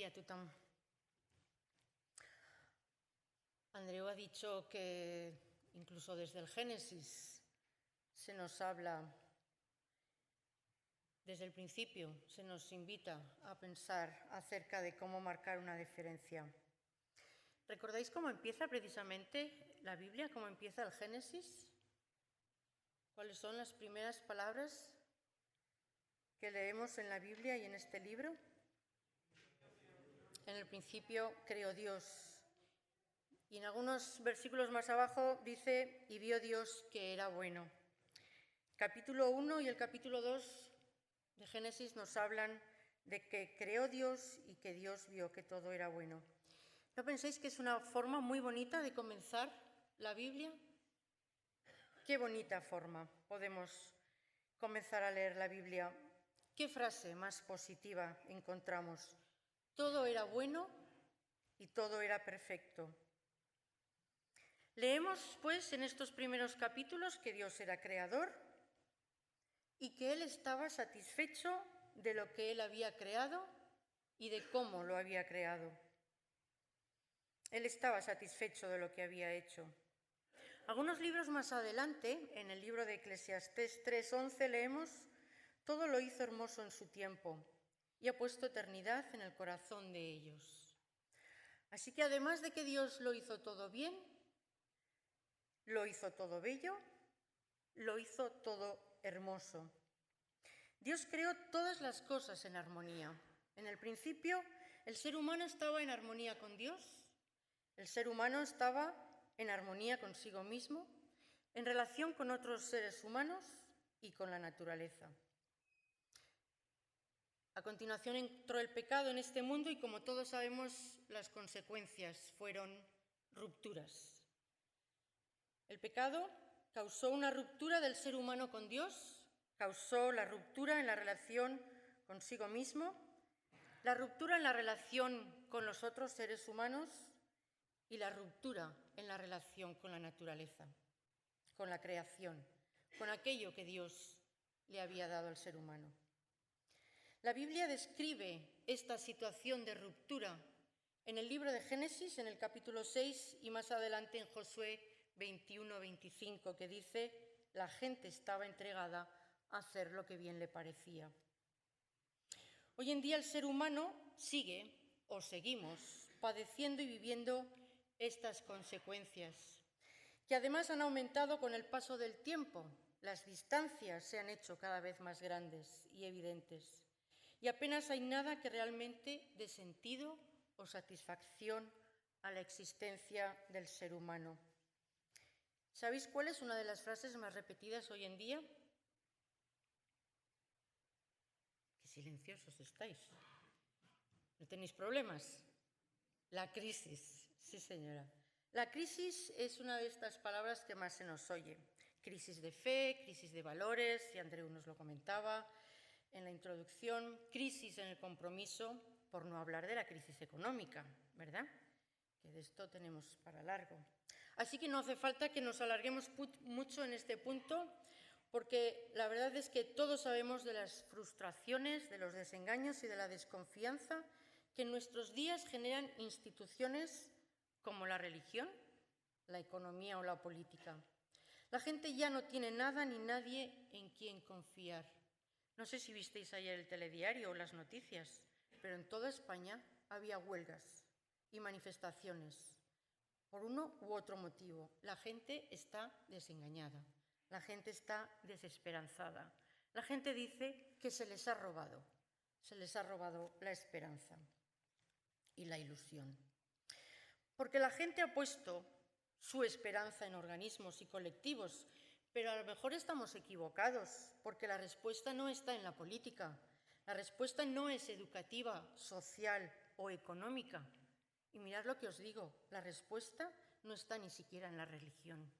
dia a tothom. Andreu ha dicho que incluso desde el Génesis se nos habla, desde el principio se nos invita a pensar acerca de cómo marcar una diferencia. ¿Recordáis cómo empieza precisamente la Biblia? ¿Cómo empieza el Génesis? ¿Cuáles son las primeras palabras que leemos en la Biblia y en este libro? En el principio creó Dios. Y en algunos versículos más abajo dice, y vio Dios que era bueno. Capítulo 1 y el capítulo 2 de Génesis nos hablan de que creó Dios y que Dios vio que todo era bueno. ¿No pensáis que es una forma muy bonita de comenzar la Biblia? Qué bonita forma podemos comenzar a leer la Biblia. ¿Qué frase más positiva encontramos? Todo era bueno y todo era perfecto. Leemos, pues, en estos primeros capítulos que Dios era creador y que Él estaba satisfecho de lo que Él había creado y de cómo lo había creado. Él estaba satisfecho de lo que había hecho. Algunos libros más adelante, en el libro de Eclesiastés 3:11, leemos: todo lo hizo hermoso en su tiempo y ha puesto eternidad en el corazón de ellos. Así que además de que Dios lo hizo todo bien, lo hizo todo bello, lo hizo todo hermoso. Dios creó todas las cosas en armonía. En el principio, el ser humano estaba en armonía con Dios, el ser humano estaba en armonía consigo mismo, en relación con otros seres humanos y con la naturaleza. A continuación entró el pecado en este mundo y, como todos sabemos, las consecuencias fueron rupturas. El pecado causó una ruptura del ser humano con Dios, causó la ruptura en la relación consigo mismo, la ruptura en la relación con los otros seres humanos y la ruptura en la relación con la naturaleza, con la creación, con aquello que Dios le había dado al ser humano. La Biblia describe esta situación de ruptura en el libro de Génesis, en el capítulo 6, y más adelante en Josué 21-25, que dice: la gente estaba entregada a hacer lo que bien le parecía. Hoy en día el ser humano sigue, o seguimos, padeciendo y viviendo estas consecuencias, que además han aumentado con el paso del tiempo. Las distancias se han hecho cada vez más grandes y evidentes, y apenas hay nada que realmente dé sentido o satisfacción a la existencia del ser humano. ¿Sabéis cuál es una de las frases más repetidas hoy en día? Qué silenciosos estáis. ¿No tenéis problemas? La crisis, sí señora. La crisis es una de estas palabras que más se nos oye. Crisis de fe, crisis de valores, y Andreu nos lo comentaba en la introducción, crisis en el compromiso, por no hablar de la crisis económica, ¿verdad? Que de esto tenemos para largo. Así que no hace falta que nos alarguemos mucho en este punto, porque la verdad es que todos sabemos de las frustraciones, de los desengaños y de la desconfianza que en nuestros días generan instituciones como la religión, la economía o la política. La gente ya no tiene nada ni nadie en quien confiar. No sé si visteis ayer el telediario o las noticias, pero en toda España había huelgas y manifestaciones por uno u otro motivo. La gente está desengañada, la gente está desesperanzada. La gente dice que se les ha robado la esperanza y la ilusión. Porque la gente ha puesto su esperanza en organismos y colectivos, pero a lo mejor estamos equivocados, porque la respuesta no está en la política, la respuesta no es educativa, social o económica. Y mirad lo que os digo, la respuesta no está ni siquiera en la religión.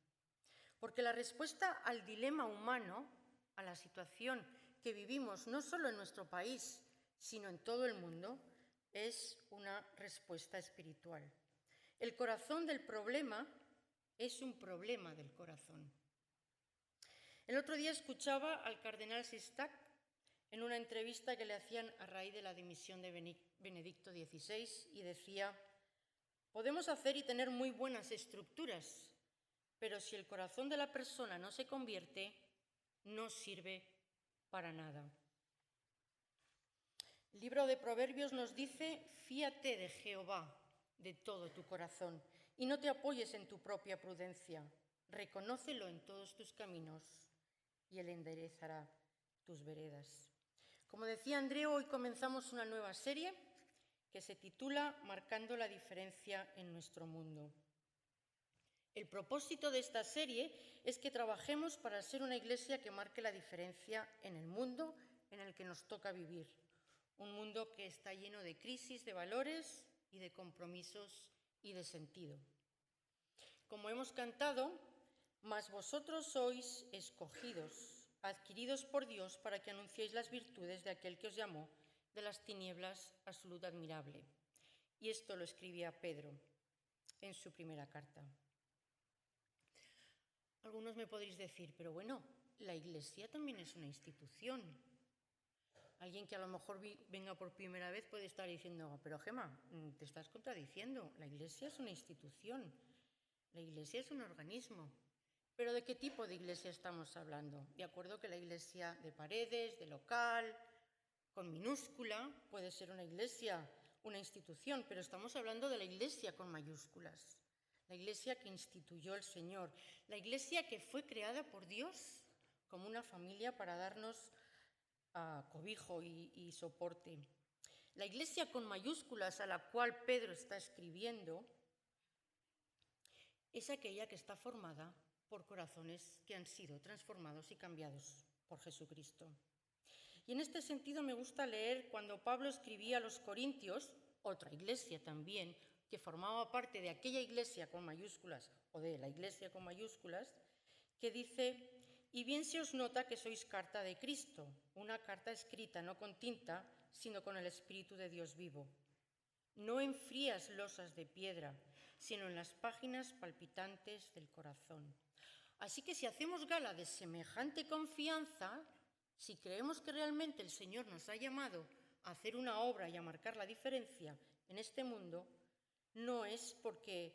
Porque la respuesta al dilema humano, a la situación que vivimos no solo en nuestro país, sino en todo el mundo, es una respuesta espiritual. El corazón del problema es un problema del corazón. El otro día escuchaba al cardenal Sistach en una entrevista que le hacían a raíz de la dimisión de Benedicto XVI y decía: podemos hacer y tener muy buenas estructuras, pero si el corazón de la persona no se convierte, no sirve para nada. El libro de Proverbios nos dice: fíate de Jehová de todo tu corazón y no te apoyes en tu propia prudencia. Reconócelo en todos tus caminos y Él enderezará tus veredas. Como decía Andreu, hoy comenzamos una nueva serie que se titula Marcando la diferencia en nuestro mundo. El propósito de esta serie es que trabajemos para ser una iglesia que marque la diferencia en el mundo en el que nos toca vivir. Un mundo que está lleno de crisis, de valores y de compromisos y de sentido. Como hemos cantado, mas vosotros sois escogidos, adquiridos por Dios para que anunciéis las virtudes de aquel que os llamó de las tinieblas a su luz admirable. Y esto lo escribía Pedro en su primera carta. Algunos me podréis decir, pero bueno, la Iglesia también es una institución. Alguien que a lo mejor venga por primera vez puede estar diciendo, pero Gemma, te estás contradiciendo. La Iglesia es una institución. La Iglesia es un organismo. ¿Pero de qué tipo de iglesia estamos hablando? De acuerdo que la iglesia de paredes, de local, con minúscula, puede ser una iglesia, una institución, pero estamos hablando de la iglesia con mayúsculas. La iglesia que instituyó el Señor. La iglesia que fue creada por Dios como una familia para darnos cobijo y soporte. La iglesia con mayúsculas a la cual Pedro está escribiendo es aquella que está formada por corazones que han sido transformados y cambiados por Jesucristo. Y en este sentido me gusta leer cuando Pablo escribía a los Corintios, otra iglesia también, que formaba parte de aquella iglesia con mayúsculas o de la iglesia con mayúsculas, que dice: y bien se os nota que sois carta de Cristo, una carta escrita no con tinta, sino con el Espíritu de Dios vivo. No en frías losas de piedra, sino en las páginas palpitantes del corazón. Así que si hacemos gala de semejante confianza, si creemos que realmente el Señor nos ha llamado a hacer una obra y a marcar la diferencia en este mundo, no es porque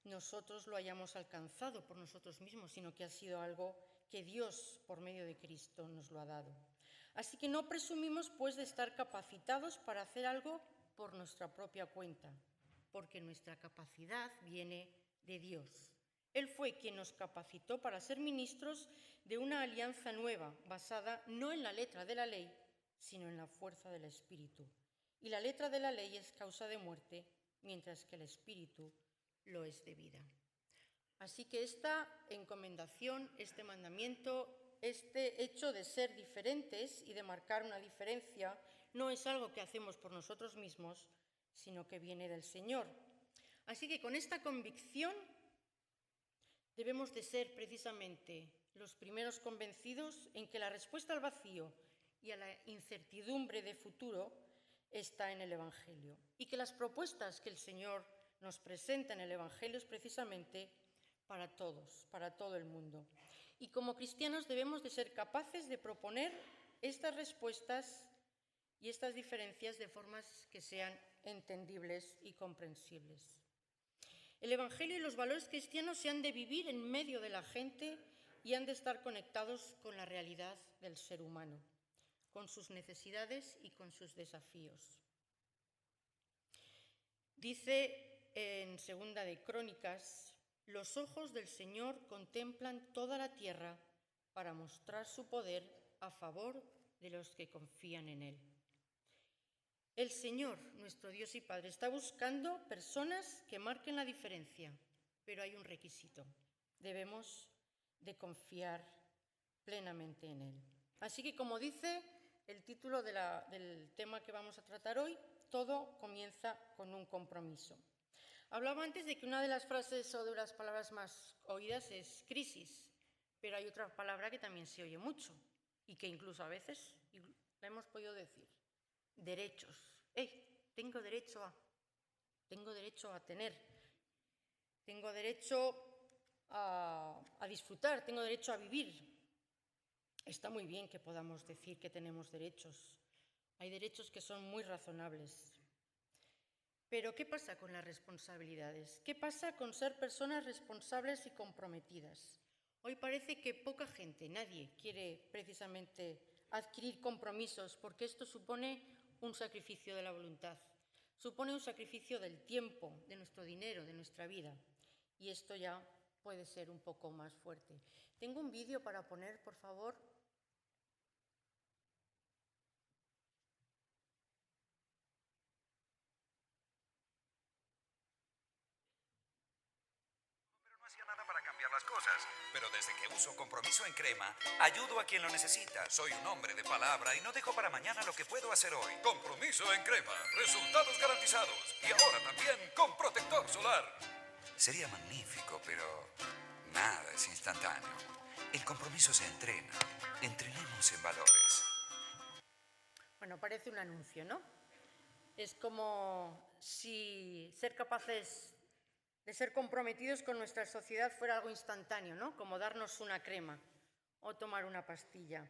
nosotros lo hayamos alcanzado por nosotros mismos, sino que ha sido algo que Dios, por medio de Cristo, nos lo ha dado. Así que no presumimos, pues, de estar capacitados para hacer algo por nuestra propia cuenta, porque nuestra capacidad viene de Dios. Él fue quien nos capacitó para ser ministros de una alianza nueva, basada no en la letra de la ley, sino en la fuerza del Espíritu. Y la letra de la ley es causa de muerte, mientras que el Espíritu lo es de vida. Así que esta encomendación, este mandamiento, este hecho de ser diferentes y de marcar una diferencia, no es algo que hacemos por nosotros mismos, sino que viene del Señor. Así que con esta convicción debemos de ser precisamente los primeros convencidos en que la respuesta al vacío y a la incertidumbre de futuro está en el Evangelio y que las propuestas que el Señor nos presenta en el Evangelio es precisamente para todos, para todo el mundo. Y como cristianos debemos de ser capaces de proponer estas respuestas y estas diferencias de formas que sean entendibles y comprensibles. El Evangelio y los valores cristianos se han de vivir en medio de la gente y han de estar conectados con la realidad del ser humano, con sus necesidades y con sus desafíos. Dice en Segunda de Crónicas: los ojos del Señor contemplan toda la tierra para mostrar su poder a favor de los que confían en Él. El Señor, nuestro Dios y Padre, está buscando personas que marquen la diferencia, pero hay un requisito: debemos de confiar plenamente en Él. Así que, como dice el título del tema que vamos a tratar hoy, todo comienza con un compromiso. Hablaba antes de que una de las frases o de las palabras más oídas es crisis, pero hay otra palabra que también se oye mucho y que incluso a veces la hemos podido decir: derechos. Tengo derecho a tener, tengo derecho a disfrutar, tengo derecho a vivir. Está muy bien que podamos decir que tenemos derechos. Hay derechos que son muy razonables. Pero ¿qué pasa con las responsabilidades? ¿Qué pasa con ser personas responsables y comprometidas? Hoy parece que poca gente, nadie, quiere precisamente adquirir compromisos porque esto supone un sacrificio de la voluntad, supone un sacrificio del tiempo, de nuestro dinero, de nuestra vida. Y esto ya puede ser un poco más fuerte. Tengo un vídeo para poner, por favor. No hacía nada para cambiar las cosas, pero desde que uso Compromiso en Crema, ayudo a quien lo necesita. Soy un hombre de palabra y no dejo para mañana lo que puedo hacer hoy. Compromiso en Crema, resultados garantizados. Y ahora también con protector solar. Sería magnífico, pero nada es instantáneo. El compromiso se entrena. Entrenemos en valores. Bueno, parece un anuncio, ¿no? Es como si ser capaces de ser comprometidos con nuestra sociedad fuera algo instantáneo, ¿no? Como darnos una crema o tomar una pastilla.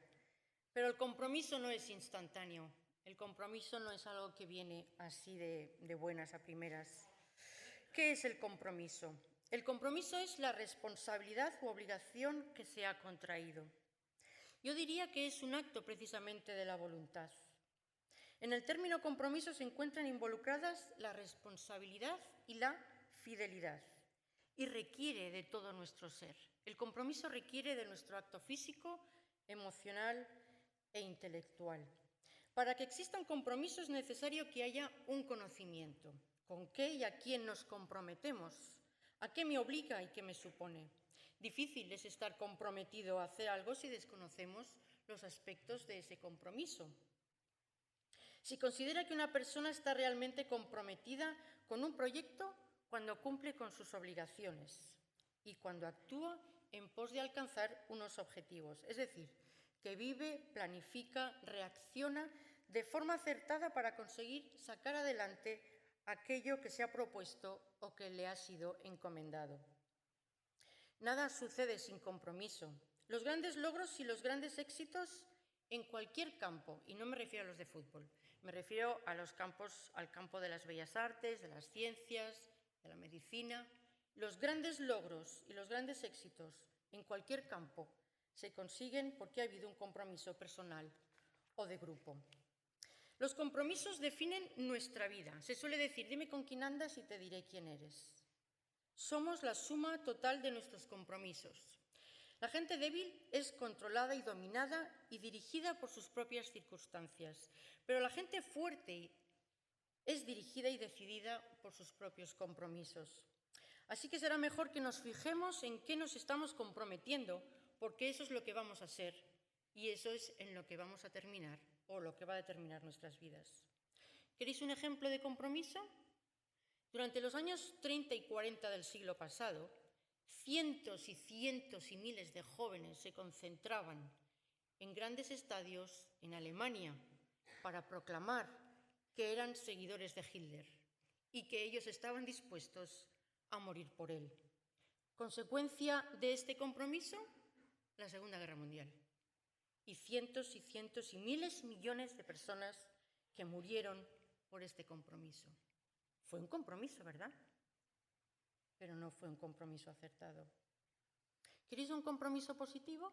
Pero el compromiso no es instantáneo. El compromiso no es algo que viene así de buenas a primeras. ¿Qué es el compromiso? El compromiso es la responsabilidad u obligación que se ha contraído. Yo diría que es un acto precisamente de la voluntad. En el término compromiso se encuentran involucradas la responsabilidad y la fidelidad, y requiere de todo nuestro ser. El compromiso requiere de nuestro acto físico, emocional e intelectual. Para que exista un compromiso es necesario que haya un conocimiento. ¿Con qué y a quién nos comprometemos? ¿A qué me obliga y qué me supone? Difícil es estar comprometido a hacer algo si desconocemos los aspectos de ese compromiso. Si considera que una persona está realmente comprometida con un proyecto cuando cumple con sus obligaciones y cuando actúa en pos de alcanzar unos objetivos, es decir, que vive, planifica, reacciona de forma acertada para conseguir sacar adelante aquello que se ha propuesto o que le ha sido encomendado. Nada sucede sin compromiso. Los grandes logros y los grandes éxitos en cualquier campo, y no me refiero a los de fútbol, me refiero a al campo de las bellas artes, de las ciencias, de la medicina. Los grandes logros y los grandes éxitos en cualquier campo se consiguen porque ha habido un compromiso personal o de grupo. Los compromisos definen nuestra vida. Se suele decir, dime con quién andas y te diré quién eres. Somos la suma total de nuestros compromisos. La gente débil es controlada y dominada y dirigida por sus propias circunstancias, pero la gente fuerte es dirigida y decidida por sus propios compromisos. Así que será mejor que nos fijemos en qué nos estamos comprometiendo, porque eso es lo que vamos a ser y eso es en lo que vamos a terminar o lo que va a determinar nuestras vidas. ¿Queréis un ejemplo de compromiso? Durante los años 30 y 40 del siglo pasado, cientos y miles de jóvenes se concentraban en grandes estadios en Alemania para proclamar que eran seguidores de Hitler y que ellos estaban dispuestos a morir por él. Consecuencia de este compromiso, la Segunda Guerra Mundial. Y cientos y miles, millones de personas que murieron por este compromiso. Fue un compromiso, ¿verdad? Pero no fue un compromiso acertado. ¿Queréis un compromiso positivo?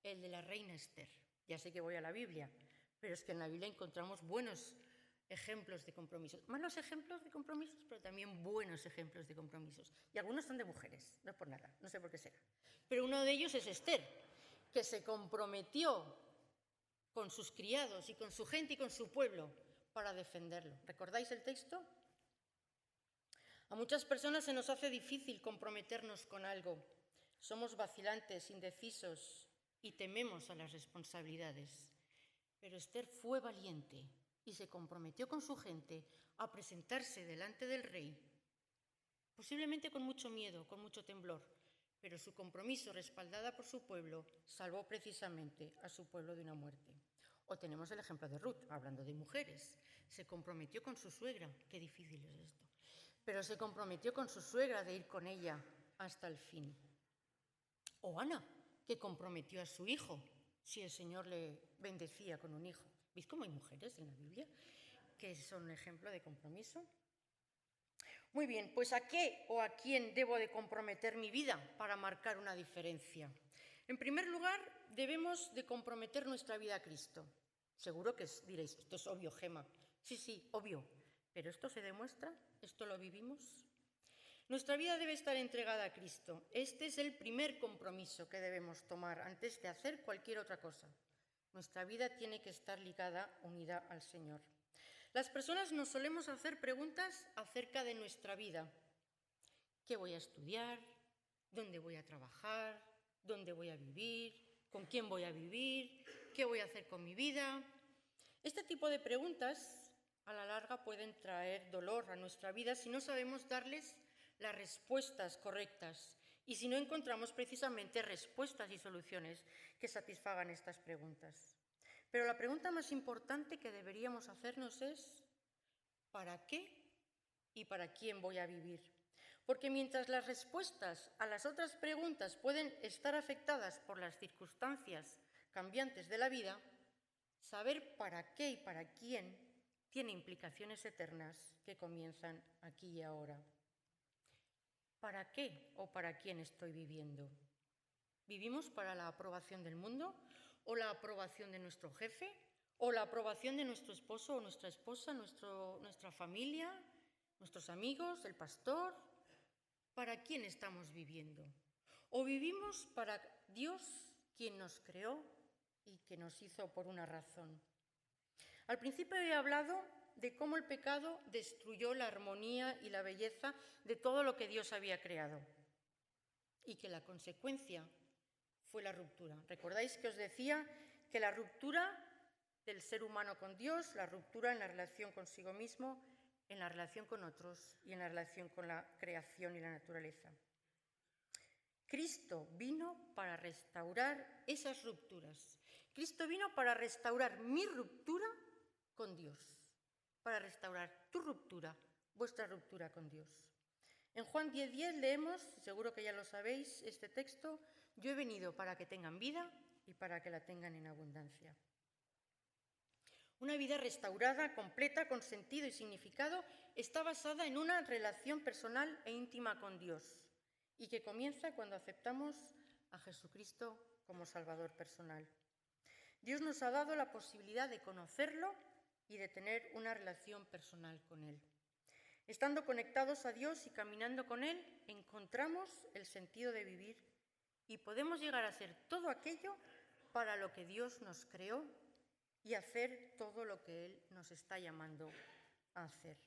El de la reina Esther. Ya sé que voy a la Biblia, pero es que en la Biblia encontramos buenos ejemplos de compromisos. Malos ejemplos de compromisos, pero también buenos ejemplos de compromisos. Y algunos son de mujeres, no por nada, no sé por qué será. Pero uno de ellos es Esther, que se comprometió con sus criados y con su gente y con su pueblo para defenderlo. ¿Recordáis el texto? A muchas personas se nos hace difícil comprometernos con algo. Somos vacilantes, indecisos y tememos a las responsabilidades. Pero Esther fue valiente y se comprometió con su gente a presentarse delante del rey, posiblemente con mucho miedo, con mucho temblor, pero su compromiso, respaldada por su pueblo, salvó precisamente a su pueblo de una muerte. O tenemos el ejemplo de Ruth, hablando de mujeres. Se comprometió con su suegra, qué difícil es esto, pero se comprometió con su suegra de ir con ella hasta el fin. O Ana, que comprometió a su hijo, si el Señor le bendecía con un hijo. ¿Veis cómo hay mujeres en la Biblia que son un ejemplo de compromiso? Muy bien, pues ¿a qué o a quién debo de comprometer mi vida para marcar una diferencia? En primer lugar, debemos de comprometer nuestra vida a Cristo. Seguro que diréis, esto es obvio, Gema. Sí, obvio. ¿Pero esto se demuestra? ¿Esto lo vivimos? Nuestra vida debe estar entregada a Cristo. Este es el primer compromiso que debemos tomar antes de hacer cualquier otra cosa. Nuestra vida tiene que estar ligada, unida al Señor. Las personas nos solemos hacer preguntas acerca de nuestra vida. ¿Qué voy a estudiar? ¿Dónde voy a trabajar? ¿Dónde voy a vivir? ¿Con quién voy a vivir? ¿Qué voy a hacer con mi vida? Este tipo de preguntas a la larga pueden traer dolor a nuestra vida si no sabemos darles las respuestas correctas y si no encontramos precisamente respuestas y soluciones que satisfagan estas preguntas. Pero la pregunta más importante que deberíamos hacernos es ¿para qué y para quién voy a vivir? Porque mientras las respuestas a las otras preguntas pueden estar afectadas por las circunstancias cambiantes de la vida, saber para qué y para quién tiene implicaciones eternas que comienzan aquí y ahora. ¿Para qué o para quién estoy viviendo? ¿Vivimos para la aprobación del mundo? ¿O la aprobación de nuestro jefe? ¿O la aprobación de nuestro esposo o nuestra esposa, nuestra familia, nuestros amigos, el pastor? ¿Para quién estamos viviendo? ¿O vivimos para Dios, quien nos creó y que nos hizo por una razón? Al principio he hablado de cómo el pecado destruyó la armonía y la belleza de todo lo que Dios había creado y que la consecuencia fue la ruptura. ¿Recordáis que os decía que la ruptura del ser humano con Dios, la ruptura en la relación consigo mismo, en la relación con otros y en la relación con la creación y la naturaleza? Cristo vino para restaurar esas rupturas. Cristo vino para restaurar mi ruptura con Dios, para restaurar tu ruptura, vuestra ruptura con Dios. En Juan 10:10 leemos, seguro que ya lo sabéis, este texto: yo he venido para que tengan vida y para que la tengan en abundancia. Una vida restaurada, completa, con sentido y significado, está basada en una relación personal e íntima con Dios y que comienza cuando aceptamos a Jesucristo como Salvador personal. Dios nos ha dado la posibilidad de conocerlo y de tener una relación personal con Él. Estando conectados a Dios y caminando con Él, encontramos el sentido de vivir y podemos llegar a hacer todo aquello para lo que Dios nos creó y hacer todo lo que Él nos está llamando a hacer.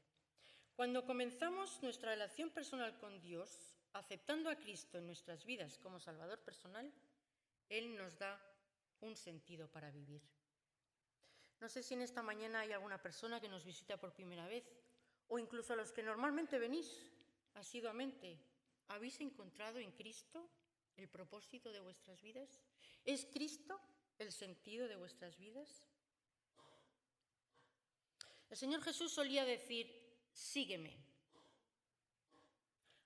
Cuando comenzamos nuestra relación personal con Dios, aceptando a Cristo en nuestras vidas como Salvador personal, Él nos da un sentido para vivir. No sé si en esta mañana hay alguna persona que nos visita por primera vez, o incluso a los que normalmente venís asiduamente. ¿Habéis encontrado en Cristo el propósito de vuestras vidas? ¿Es Cristo el sentido de vuestras vidas? El Señor Jesús solía decir: sígueme.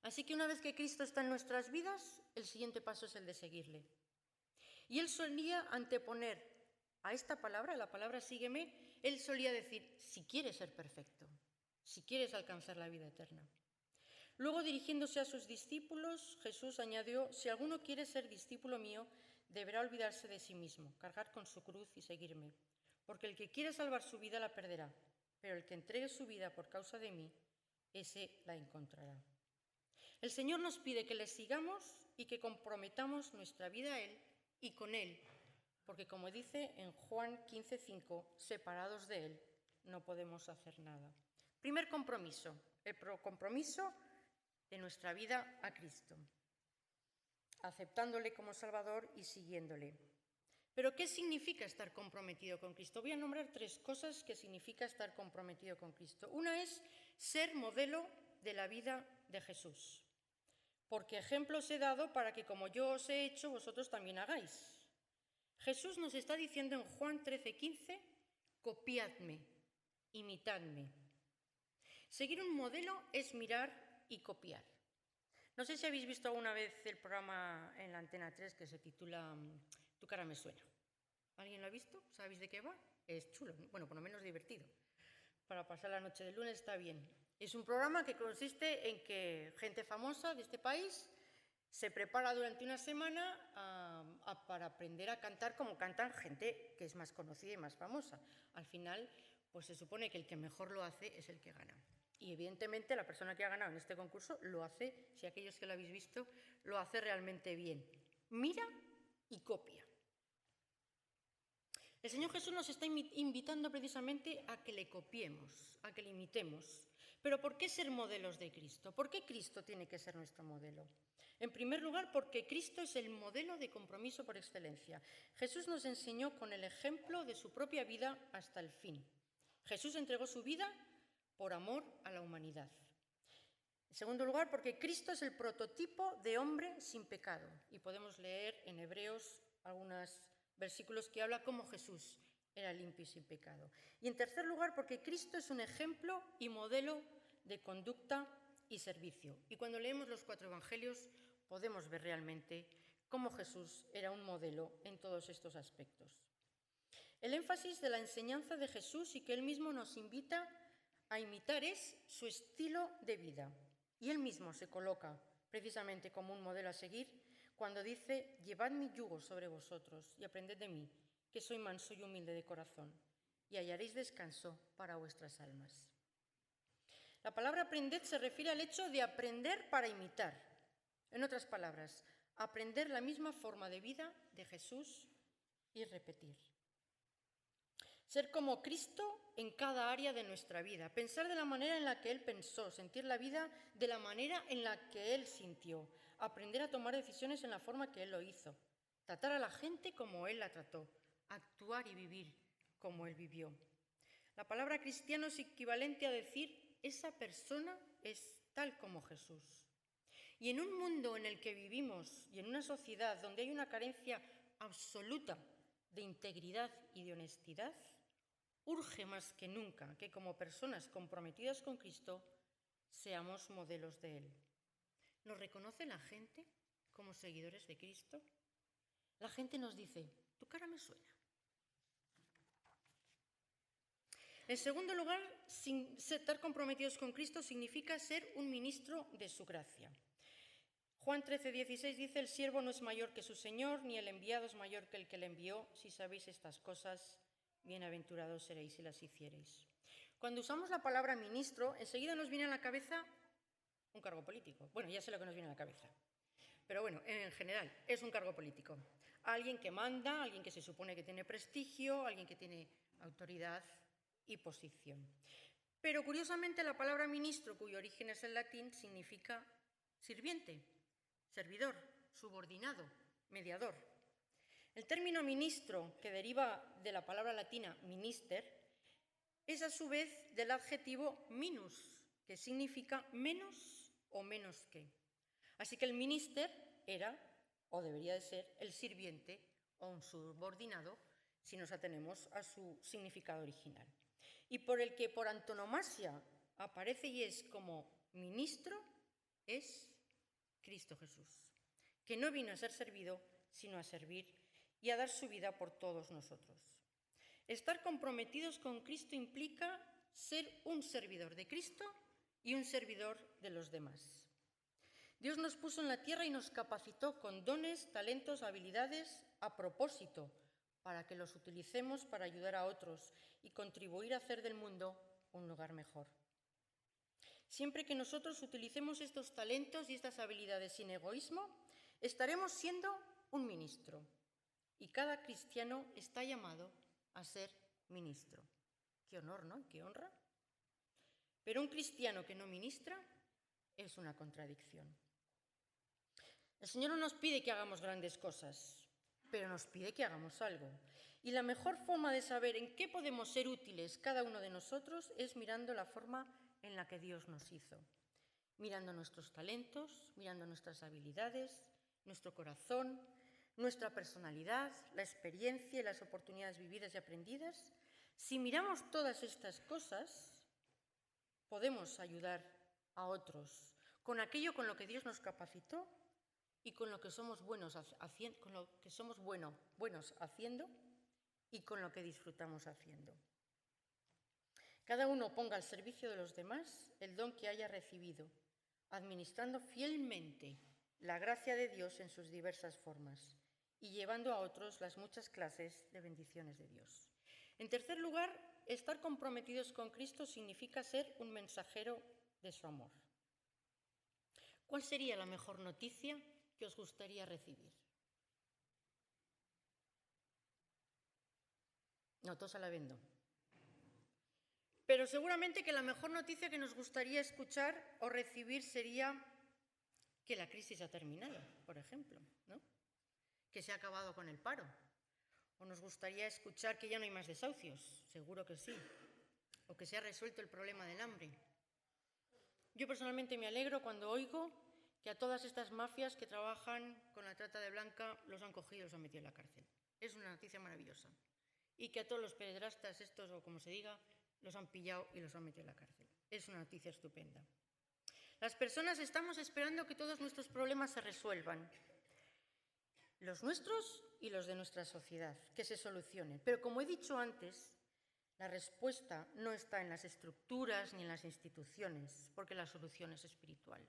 Así que una vez que Cristo está en nuestras vidas, el siguiente paso es el de seguirle. Y Él solía anteponer a esta palabra, la palabra sígueme, Él solía decir: si quieres ser perfecto, si quieres alcanzar la vida eterna. Luego, dirigiéndose a sus discípulos, Jesús añadió: si alguno quiere ser discípulo mío, deberá olvidarse de sí mismo, cargar con su cruz y seguirme. Porque el que quiere salvar su vida la perderá, pero el que entregue su vida por causa de mí, ese la encontrará. El Señor nos pide que le sigamos y que comprometamos nuestra vida a Él y con Él, porque como dice en Juan 15:5, separados de Él no podemos hacer nada. Primer compromiso, el compromiso de nuestra vida a Cristo, aceptándole como Salvador y siguiéndole. Pero ¿qué significa estar comprometido con Cristo? Voy a nombrar 3 cosas que significa estar comprometido con Cristo. Una es ser modelo de la vida de Jesús, porque ejemplos he dado para que como yo os he hecho, vosotros también hagáis. Jesús nos está diciendo en Juan 13:15, copiadme, imitadme. Seguir un modelo es mirar y copiar. No sé si habéis visto alguna vez el programa en la Antena 3 que se titula Tu cara me suena. ¿Alguien lo ha visto? ¿Sabéis de qué va? Es chulo, bueno, por lo menos divertido. Para pasar la noche del lunes está bien. Es un programa que consiste en que gente famosa de este país se prepara durante una semana para aprender a cantar como cantan gente que es más conocida y más famosa. Al final, pues se supone que el que mejor lo hace es el que gana. Y evidentemente la persona que ha ganado en este concurso lo hace, si aquellos que lo habéis visto, lo hace realmente bien. Mira y copia. El Señor Jesús nos está invitando precisamente a que le copiemos, a que le imitemos. Pero ¿por qué ser modelos de Cristo? ¿Por qué Cristo tiene que ser nuestro modelo? En primer lugar, porque Cristo es el modelo de compromiso por excelencia. Jesús nos enseñó con el ejemplo de su propia vida hasta el fin. Jesús entregó su vida por amor a la humanidad. En segundo lugar, porque Cristo es el prototipo de hombre sin pecado. Y podemos leer en Hebreos algunos versículos que habla cómo Jesús era limpio y sin pecado. Y en tercer lugar, porque Cristo es un ejemplo y modelo de conducta y servicio. Y cuando leemos los 4 evangelios podemos ver realmente cómo Jesús era un modelo en todos estos aspectos. El énfasis de la enseñanza de Jesús y que él mismo nos invita a imitar es su estilo de vida. Y él mismo se coloca precisamente como un modelo a seguir cuando dice: «Llevad mi yugo sobre vosotros y aprended de mí, que soy manso y humilde de corazón, y hallaréis descanso para vuestras almas». La palabra aprended se refiere al hecho de aprender para imitar. En otras palabras, aprender la misma forma de vida de Jesús y repetir. Ser como Cristo en cada área de nuestra vida, pensar de la manera en la que Él pensó, sentir la vida de la manera en la que Él sintió, aprender a tomar decisiones en la forma que Él lo hizo, tratar a la gente como Él la trató, actuar y vivir como Él vivió. La palabra cristiano es equivalente a decir: esa persona es tal como Jesús. Y en un mundo en el que vivimos y en una sociedad donde hay una carencia absoluta de integridad y de honestidad, urge más que nunca que como personas comprometidas con Cristo seamos modelos de Él. ¿Nos reconoce la gente como seguidores de Cristo? La gente nos dice: tu cara me suena. En segundo lugar, estar comprometidos con Cristo significa ser un ministro de su gracia. Juan 13:16 dice: el siervo no es mayor que su señor, ni el enviado es mayor que el que le envió. Si sabéis estas cosas, bienaventurados seréis si las hiciereis. Cuando usamos la palabra ministro, enseguida nos viene a la cabeza un cargo político. Bueno, ya sé lo que nos viene a la cabeza. Pero bueno, en general, es un cargo político. Alguien que manda, alguien que se supone que tiene prestigio, alguien que tiene autoridad y posición. Pero curiosamente la palabra ministro, cuyo origen es el latín, significa sirviente, servidor, subordinado, mediador. El término ministro, que deriva de la palabra latina minister, es a su vez del adjetivo minus, que significa menos o menos que. Así que el minister era, o debería de ser, el sirviente o un subordinado, si nos atenemos a su significado original. Y por el que por antonomasia aparece y es como ministro es Cristo Jesús, que no vino a ser servido, sino a servir y a dar su vida por todos nosotros. Estar comprometidos con Cristo implica ser un servidor de Cristo y un servidor de los demás. Dios nos puso en la tierra y nos capacitó con dones, talentos, habilidades a propósito, para que los utilicemos para ayudar a otros y contribuir a hacer del mundo un lugar mejor. Siempre que nosotros utilicemos estos talentos y estas habilidades sin egoísmo, estaremos siendo un ministro. Y cada cristiano está llamado a ser ministro. Qué honor, ¿no? Qué honra. Pero un cristiano que no ministra es una contradicción. El Señor no nos pide que hagamos grandes cosas, pero nos pide que hagamos algo. Y la mejor forma de saber en qué podemos ser útiles cada uno de nosotros es mirando la forma en la que Dios nos hizo. Mirando nuestros talentos, mirando nuestras habilidades, nuestro corazón, nuestra personalidad, la experiencia y las oportunidades vividas y aprendidas. Si miramos todas estas cosas, podemos ayudar a otros con aquello con lo que Dios nos capacitó y con lo que somos buenos haciendo y con lo que disfrutamos haciendo. Cada uno ponga al servicio de los demás el don que haya recibido, administrando fielmente la gracia de Dios en sus diversas formas y llevando a otros las muchas clases de bendiciones de Dios. En tercer lugar, estar comprometidos con Cristo significa ser un mensajero de su amor. ¿Cuál sería la mejor noticia que os gustaría recibir? No, todos a la vendo. Pero seguramente que la mejor noticia que nos gustaría escuchar o recibir sería que la crisis ha terminado, por ejemplo, ¿no? Que se ha acabado con el paro. O nos gustaría escuchar que ya no hay más desahucios, seguro que sí. O que se ha resuelto el problema del hambre. Yo personalmente me alegro cuando oigo que a todas estas mafias que trabajan con la trata de blanca los han cogido y los han metido en la cárcel. Es una noticia maravillosa. Y que a todos los pederastas estos, o como se diga, los han pillado y los han metido en la cárcel. Es una noticia estupenda. Las personas estamos esperando que todos nuestros problemas se resuelvan, los nuestros y los de nuestra sociedad, que se solucionen. Pero como he dicho antes, la respuesta no está en las estructuras ni en las instituciones, porque la solución es espiritual.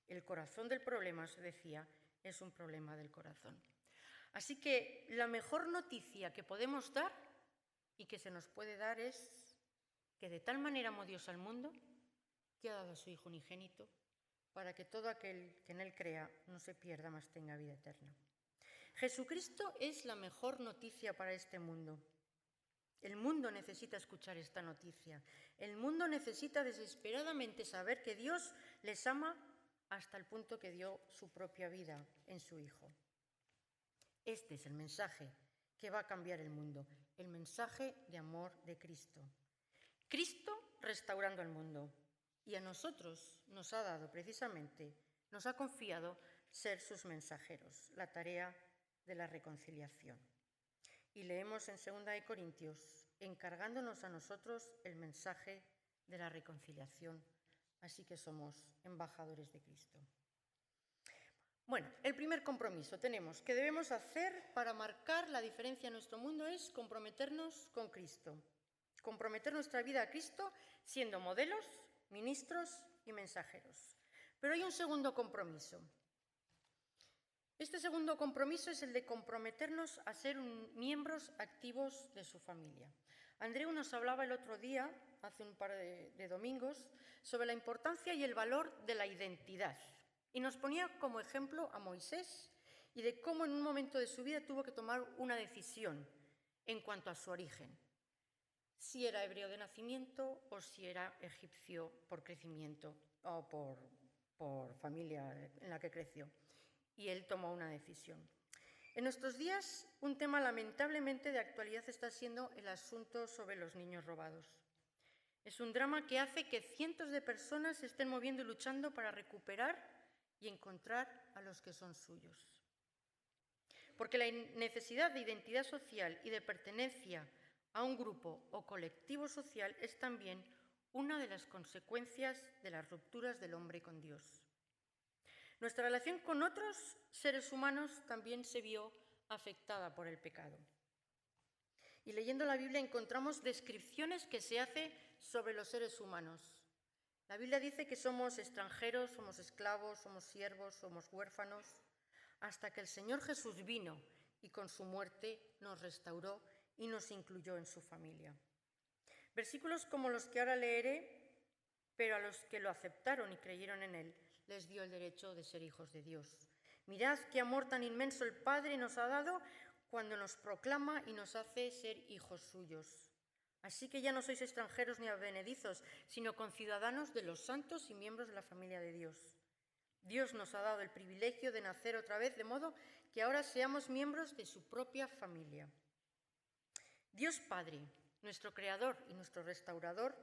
El corazón del problema, os decía, es un problema del corazón. Así que la mejor noticia que podemos dar y que se nos puede dar es que de tal manera amó Dios al mundo que ha dado a su Hijo unigénito para que todo aquel que en él crea no se pierda, mas tenga vida eterna. Jesucristo es la mejor noticia para este mundo. El mundo necesita escuchar esta noticia. El mundo necesita desesperadamente saber que Dios les ama hasta el punto que dio su propia vida en su Hijo. Este es el mensaje que va a cambiar el mundo, el mensaje de amor de Cristo. Cristo restaurando el mundo. Y a nosotros nos ha dado precisamente, nos ha confiado ser sus mensajeros, la tarea de la reconciliación. Y leemos en 2 Corintios, encargándonos a nosotros el mensaje de la reconciliación. Así que somos embajadores de Cristo. Bueno, el primer compromiso tenemos que debemos hacer para marcar la diferencia en nuestro mundo es comprometernos con Cristo. Comprometer nuestra vida a Cristo siendo modelos, ministros y mensajeros. Pero hay un segundo compromiso. Este segundo compromiso es el de comprometernos a ser miembros activos de su familia. Andreu nos hablaba el otro día, hace un par de domingos, sobre la importancia y el valor de la identidad. Y nos ponía como ejemplo a Moisés y de cómo en un momento de su vida tuvo que tomar una decisión en cuanto a su origen. Si era hebreo de nacimiento o si era egipcio por crecimiento o por familia en la que creció. Y él tomó una decisión. En nuestros días, un tema lamentablemente de actualidad está siendo el asunto sobre los niños robados. Es un drama que hace que cientos de personas se estén moviendo y luchando para recuperar y encontrar a los que son suyos. Porque la necesidad de identidad social y de pertenencia a un grupo o colectivo social es también una de las consecuencias de las rupturas del hombre con Dios. Nuestra relación con otros seres humanos también se vio afectada por el pecado. Y leyendo la Biblia encontramos descripciones que se hacen sobre los seres humanos. La Biblia dice que somos extranjeros, somos esclavos, somos siervos, somos huérfanos, hasta que el Señor Jesús vino y con su muerte nos restauró y nos incluyó en su familia. Versículos como los que ahora leeré, pero a los que lo aceptaron y creyeron en él, les dio el derecho de ser hijos de Dios. Mirad qué amor tan inmenso el Padre nos ha dado cuando nos proclama y nos hace ser hijos suyos. Así que ya no sois extranjeros ni advenedizos, sino conciudadanos de los santos y miembros de la familia de Dios. Dios nos ha dado el privilegio de nacer otra vez, de modo que ahora seamos miembros de su propia familia. Dios Padre, nuestro Creador y nuestro Restaurador,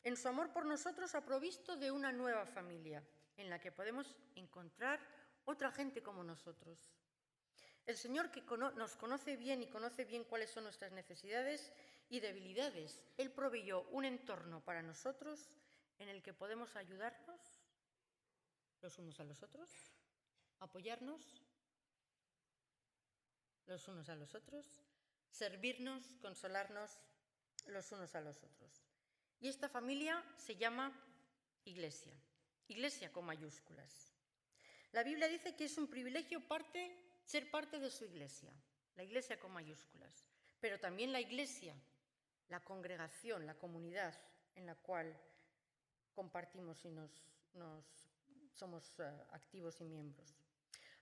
en su amor por nosotros ha provisto de una nueva familia, en la que podemos encontrar otra gente como nosotros. El Señor que nos conoce bien y conoce bien cuáles son nuestras necesidades y debilidades, Él proveyó un entorno para nosotros en el que podemos ayudarnos los unos a los otros, apoyarnos los unos a los otros, servirnos, consolarnos los unos a los otros. Y esta familia se llama Iglesia, Iglesia con mayúsculas. La Biblia dice que es un privilegio ser parte de su Iglesia, la Iglesia con mayúsculas, pero también la Iglesia, la congregación, la comunidad en la cual compartimos y somos activos y miembros.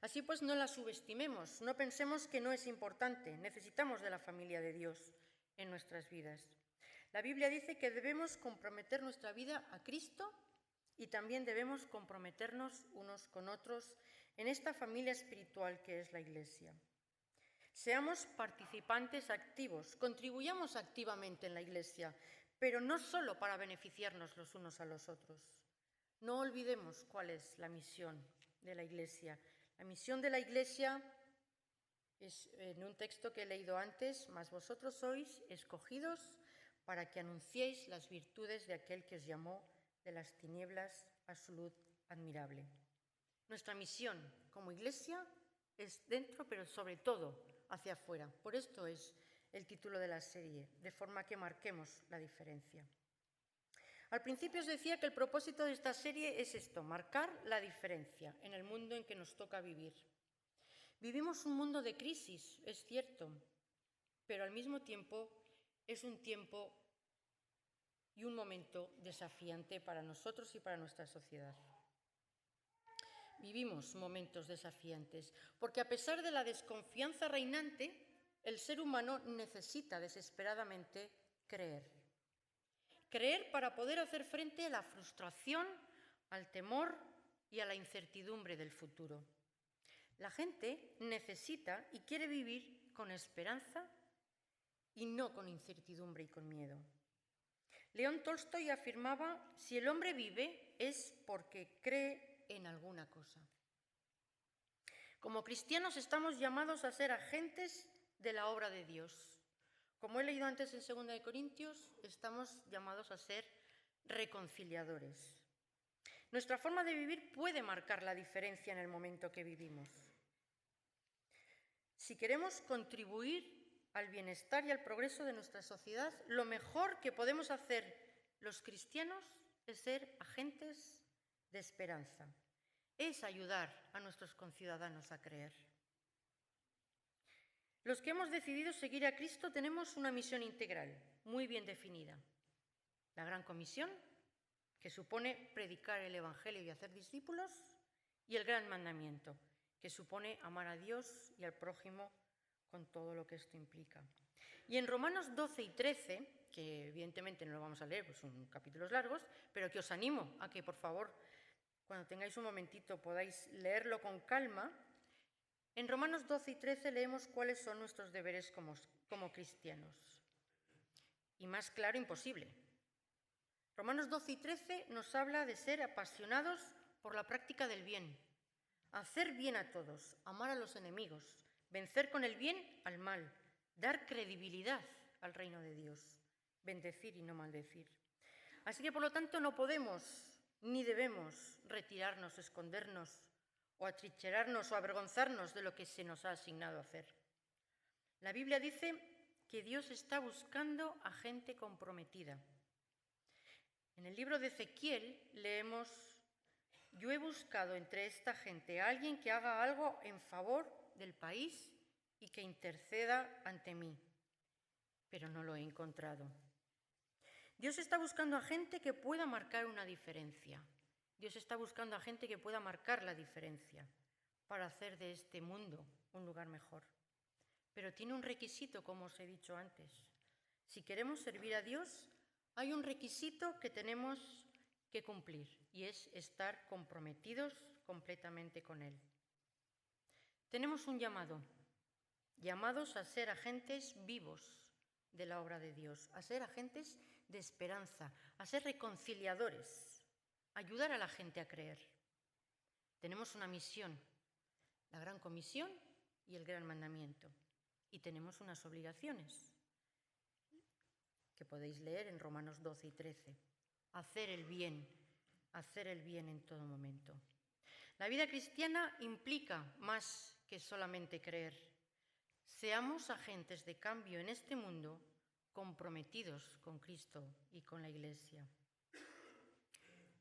Así pues, no la subestimemos, no pensemos que no es importante, necesitamos de la familia de Dios en nuestras vidas. La Biblia dice que debemos comprometer nuestra vida a Cristo y también debemos comprometernos unos con otros en esta familia espiritual que es la Iglesia. Seamos participantes activos, contribuyamos activamente en la Iglesia, pero no solo para beneficiarnos los unos a los otros. No olvidemos cuál es la misión de la Iglesia. La misión de la Iglesia es en un texto que he leído antes: mas vosotros sois escogidos para que anunciéis las virtudes de aquel que os llamó de las tinieblas a su luz admirable. Nuestra misión como Iglesia es dentro, pero sobre todo hacia afuera. Por esto es el título de la serie, de forma que marquemos la diferencia. Al principio os decía que el propósito de esta serie es esto: marcar la diferencia en el mundo en que nos toca vivir. Vivimos un mundo de crisis, es cierto, pero al mismo tiempo es un tiempo y un momento desafiante para nosotros y para nuestra sociedad. Vivimos momentos desafiantes, porque a pesar de la desconfianza reinante, el ser humano necesita desesperadamente creer. Creer para poder hacer frente a la frustración, al temor y a la incertidumbre del futuro. La gente necesita y quiere vivir con esperanza y no con incertidumbre y con miedo. León Tolstoy afirmaba: si el hombre vive es porque cree en alguna cosa. Como cristianos estamos llamados a ser agentes de la obra de Dios. Como he leído antes en 2 de Corintios, estamos llamados a ser reconciliadores. Nuestra forma de vivir puede marcar la diferencia en el momento que vivimos. Si queremos contribuir al bienestar y al progreso de nuestra sociedad, lo mejor que podemos hacer los cristianos es ser agentes de esperanza. Es ayudar a nuestros conciudadanos a creer. Los que hemos decidido seguir a Cristo tenemos una misión integral, muy bien definida. La Gran Comisión, que supone predicar el Evangelio y hacer discípulos, y el Gran Mandamiento, que supone amar a Dios y al prójimo con todo lo que esto implica. Y en Romanos 12 y 13, que evidentemente no lo vamos a leer, pues son capítulos largos, pero que os animo a que, por favor, cuando tengáis un momentito podáis leerlo con calma. En Romanos 12 y 13 leemos cuáles son nuestros deberes como cristianos. Y más claro, imposible. Romanos 12 y 13 nos habla de ser apasionados por la práctica del bien, hacer bien a todos, amar a los enemigos, vencer con el bien al mal, dar credibilidad al reino de Dios, bendecir y no maldecir. Así que, por lo tanto, no podemos ni debemos retirarnos, escondernos o atrincherarnos o avergonzarnos de lo que se nos ha asignado hacer. La Biblia dice que Dios está buscando a gente comprometida. En el libro de Ezequiel leemos: yo he buscado entre esta gente a alguien que haga algo en favor del país y que interceda ante mí, pero no lo he encontrado. Dios está buscando a gente que pueda marcar una diferencia. Dios está buscando a gente que pueda marcar la diferencia para hacer de este mundo un lugar mejor. Pero tiene un requisito, como os he dicho antes. Si queremos servir a Dios, hay un requisito que tenemos que cumplir, y es estar comprometidos completamente con Él. Tenemos un llamado, llamados a ser agentes vivos de la obra de Dios, a ser agentes de esperanza, a ser reconciliadores, ayudar a la gente a creer. Tenemos una misión, la Gran Comisión y el Gran Mandamiento, y tenemos unas obligaciones que podéis leer en Romanos 12 y 13. Hacer el bien en todo momento. La vida cristiana implica más que solamente creer. Seamos agentes de cambio en este mundo comprometidos con Cristo y con la Iglesia.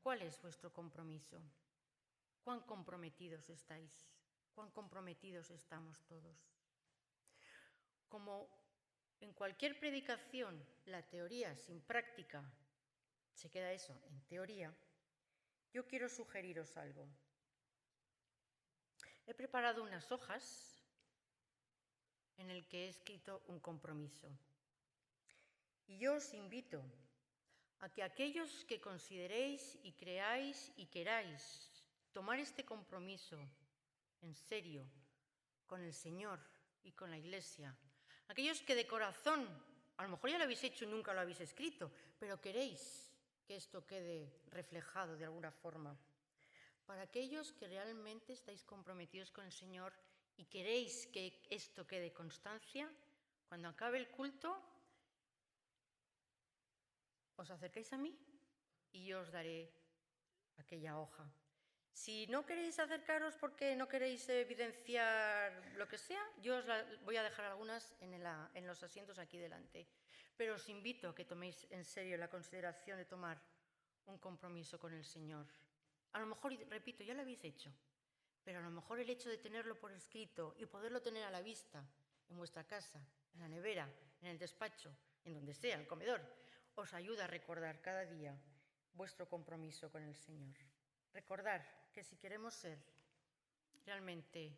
¿Cuál es vuestro compromiso? ¿Cuán comprometidos estáis? ¿Cuán comprometidos estamos todos? Como en cualquier predicación, la teoría sin práctica, se queda eso en teoría, yo quiero sugeriros algo. He preparado unas hojas en el que he escrito un compromiso. Y yo os invito a que aquellos que consideréis y creáis y queráis tomar este compromiso en serio con el Señor y con la Iglesia, aquellos que de corazón, a lo mejor ya lo habéis hecho y nunca lo habéis escrito, pero queréis que esto quede reflejado de alguna forma, para aquellos que realmente estáis comprometidos con el Señor y queréis que esto quede constancia, cuando acabe el culto, os acerquéis a mí y yo os daré aquella hoja. Si no queréis acercaros porque no queréis evidenciar lo que sea, yo os voy a dejar algunas en los asientos aquí delante. Pero os invito a que toméis en serio la consideración de tomar un compromiso con el Señor. A lo mejor, repito, ya lo habéis hecho, pero a lo mejor el hecho de tenerlo por escrito y poderlo tener a la vista en vuestra casa, en la nevera, en el despacho, en donde sea, en el comedor, os ayuda a recordar cada día vuestro compromiso con el Señor. Recordar que si queremos ser realmente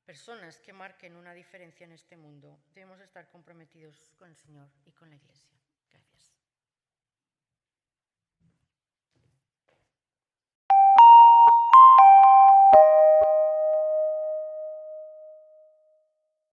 personas que marquen una diferencia en este mundo, debemos estar comprometidos con el Señor y con la Iglesia. Gracias.